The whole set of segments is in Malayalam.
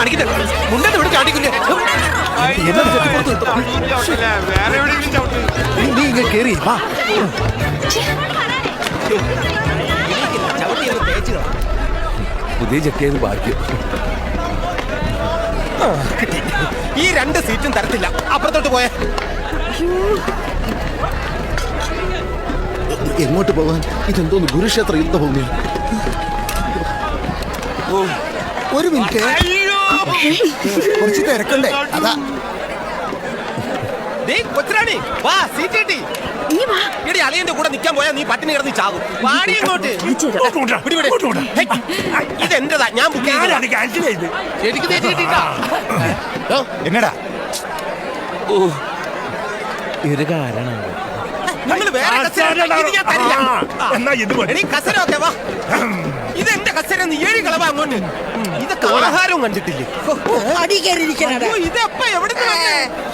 കാണിക്കുന്നത്? മുന്നേ ഇവിടെ ചാടിക്കില്ലേ? നീ ഇങ്ങനെ കേറി വാ. പുതിയ ചെട്ടിയത് ഭാഗ്യം. ഈ 2 സീറ്റും തരത്തില്ല. അപ്പുറത്തോട്ട് പോയ എങ്ങോട്ട് പോകാൻ? ഇതെന്തോന്ന് കുരുക്ഷേത്ര യുദ്ധഭൂമി. ഒരു മിനിറ്റ്, കുറച്ച് തിരക്കണ്ടേ? അതാ കൊച്ചുറാണി വാ, സീറ്റ് കിട്ടി. എടി അളിയന്റെ കൂടെ നിൽക്കാൻ പോയാ നീ പട്ടിണി കിടന്ന് ചാകും. വാടി ഇങ്ങോട്ട്. ഇതെന്റെതാ, ഞാൻ ബുക്ക് ചെയ്തു. എനിക്ക് തെറ്റിട്ടാ. എന്നടാ ഒരു കാരണം നിങ്ങൾ വേറെ കസരൊക്കെ വാ. ഇതെന്റെ കസര, നീ 7 കളവാ അങ്ങോട്ട്. ഇതൊക്കെ ആഹാരവും കണ്ടിട്ടില്ലേ? ഇതെപ്പ എവിടെ?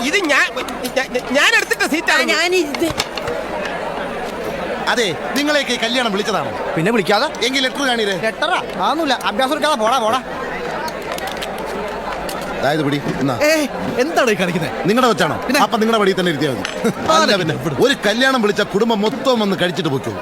ഇത് ഞാൻ എടുത്തിട്ട സീറ്റാണ്. അതെ, നിങ്ങളേക്ക് കല്യാണം വിളിച്ചതാണോ? പിന്നെ വിളിക്കാതെ. എങ്കിൽ ലെറ്റർ കാണിരേ. ലെറ്ററാ? ആന്നില്ല, അഭ്യാസം എടുക്കാതെ പോടാ പോടാ. അതായത് പിടി. എന്താണ് കളിക്കുന്നത്? നിങ്ങളുടെ വെച്ചാണോ? അപ്പൊ നിങ്ങളുടെ വഴി തന്നെ ഇരുത്തിയാൽ മതി. ഒരു കല്യാണം വിളിച്ച കുടുംബം മൊത്തം വന്ന് കഴിച്ചിട്ട് പോക്കോ.